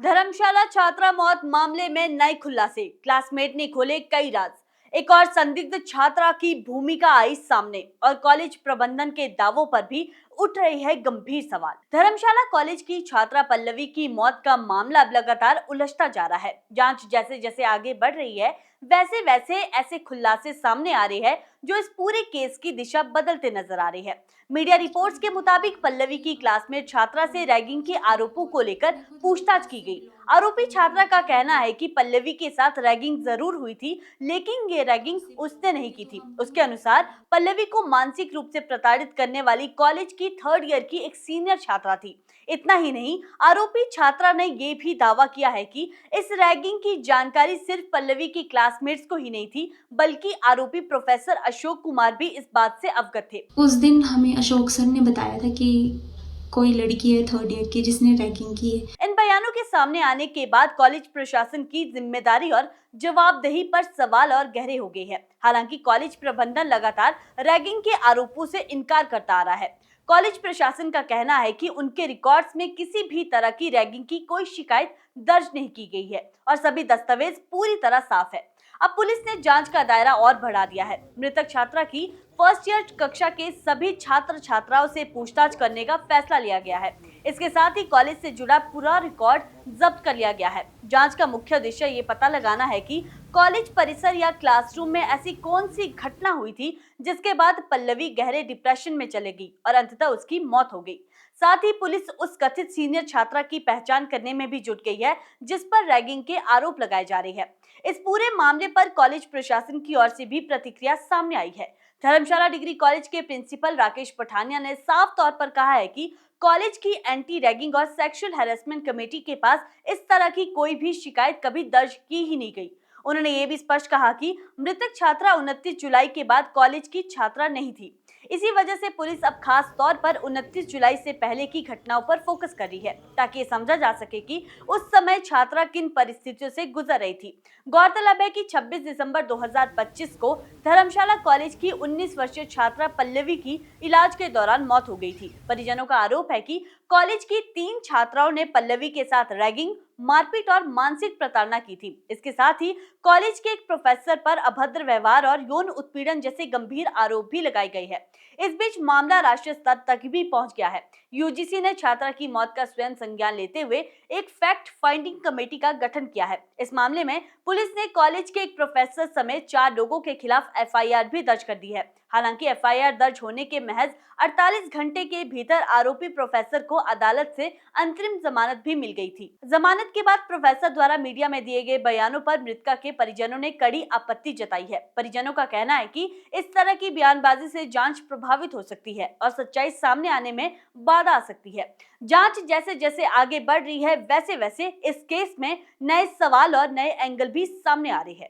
धर्मशाला छात्रा मौत मामले में नए खुलासे, क्लासमेट ने खोले कई राज। एक और संदिग्ध छात्रा की भूमिका आई सामने और कॉलेज प्रबंधन के दावों पर भी उठ रहे हैं गंभीर सवाल। धर्मशाला कॉलेज की छात्रा पल्लवी की मौत का मामला अब लगातार उलझता जा रहा है। जांच जैसे जैसे आगे बढ़ रही है, वैसे वैसे ऐसे खुलासे सामने आ रहे हैं जो इस पूरे केस की दिशा बदलते नजर आ रही है। मीडिया रिपोर्ट्स के मुताबिक पल्लवी की क्लासमेट छात्रा से रैगिंग के आरोपों को लेकर पूछताछ की गई। आरोपी छात्रा का कहना है कि पल्लवी के साथ रैगिंग जरूर हुई थी, लेकिन ये रैगिंग उसने नहीं की थी। उसके अनुसार पल्लवी को मानसिक रूप से प्रताड़ित करने वाली कॉलेज की थर्ड ईयर की एक सीनियर छात्रा थी। इतना ही नहीं, आरोपी छात्रा ने ये भी दावा किया है कि इस रैगिंग की जानकारी सिर्फ पल्लवी की क्लासमेट्स को ही नहीं थी, बल्कि आरोपी प्रोफेसर अशोक कुमार भी इस बात से अवगत थे। उस दिन हमें अशोक सर ने बताया था कि कोई लड़की है थर्ड ईयर की जिसने रैगिंग की है। इन बयानों के सामने आने के बाद कॉलेज प्रशासन की जिम्मेदारी और जवाबदेही पर सवाल और गहरे हो गए हैं। हालांकि कॉलेज प्रबंधन लगातार रैगिंग के आरोपों से इनकार करता आ रहा है। कॉलेज प्रशासन का कहना है कि उनके रिकॉर्ड्स में किसी भी तरह की रैगिंग की कोई शिकायत दर्ज नहीं की गई है और सभी दस्तावेज पूरी तरह साफ है। अब पुलिस ने जांच का दायरा और बढ़ा दिया है। मृतक छात्रा की फर्स्ट ईयर कक्षा के सभी छात्र छात्राओं से पूछताछ करने का फैसला लिया गया है। इसके साथ ही कॉलेज से जुड़ा पूरा रिकॉर्ड जब्त कर लिया गया है। जांच का मुख्य उद्देश्य ये पता लगाना है कि कॉलेज परिसर या क्लासरूम में ऐसी कौन सी घटना हुई थी जिसके बाद पल्लवी गहरे डिप्रेशन में चले गई और अंततः उसकी मौत हो गई। साथ ही पुलिस उस कथित सीनियर छात्रा की पहचान करने में भी जुट गई है जिस पर रैगिंग के आरोप लगाए जा रहे हैं। इस पूरे मामले पर कॉलेज प्रशासन की ओर से भी प्रतिक्रिया सामने आई है। धर्मशाला डिग्री कॉलेज के प्रिंसिपल राकेश पठानिया ने साफ तौर पर कहा है कि कॉलेज की एंटी रैगिंग और सेक्सुअल हैरेसमेंट कमेटी के पास इस तरह की कोई भी शिकायत कभी दर्ज की ही नहीं गई। उन्होंने ये भी स्पष्ट कहा कि मृतक छात्रा 29 जुलाई के बाद कॉलेज की छात्रा नहीं थी। इसी वजह से पुलिस अब खास तौर पर 29 जुलाई से पहले की घटनाओं पर फोकस कर रही है, ताकि ये समझा जा सके कि उस समय छात्रा किन परिस्थितियों से गुजर रही थी। गौरतलब है कि 26 दिसंबर 2025 को धर्मशाला कॉलेज की 19 वर्षीय छात्रा पल्लवी की इलाज के दौरान मौत हो गई थी। परिजनों का आरोप है कि कॉलेज की 3 छात्राओं ने पल्लवी के साथ रैगिंग, मारपीट और मानसिक प्रताड़ना की थी। इसके साथ ही कॉलेज के एक प्रोफेसर पर अभद्र व्यवहार और यौन उत्पीड़न जैसे गंभीर आरोप भी लगाए गए हैं। इस बीच मामला राष्ट्रीय स्तर तक भी पहुंच गया है। यूजीसी ने छात्रा की मौत का स्वयं संज्ञान लेते हुए एक फैक्ट फाइंडिंग कमेटी का गठन किया है। इस मामले में पुलिस ने कॉलेज के एक प्रोफेसर समेत 4 लोगों के खिलाफ एफआईआर भी दर्ज कर दी है। हालांकि एफआईआर दर्ज होने के महज 48 घंटे के भीतर आरोपी प्रोफेसर को अदालत से अंतरिम जमानत भी मिल गई थी। जमानत के बाद प्रोफेसर द्वारा मीडिया में दिए गए बयानों पर मृतका के परिजनों ने कड़ी आपत्ति जताई है। परिजनों का कहना है कि इस तरह की बयानबाजी से जांच प्रभावित हो सकती है और सच्चाई सामने आने में बाधा आ सकती है। जांच जैसे जैसे आगे बढ़ रही है, वैसे वैसे इस केस में नए सवाल और नए एंगल भी सामने आ रहे हैं।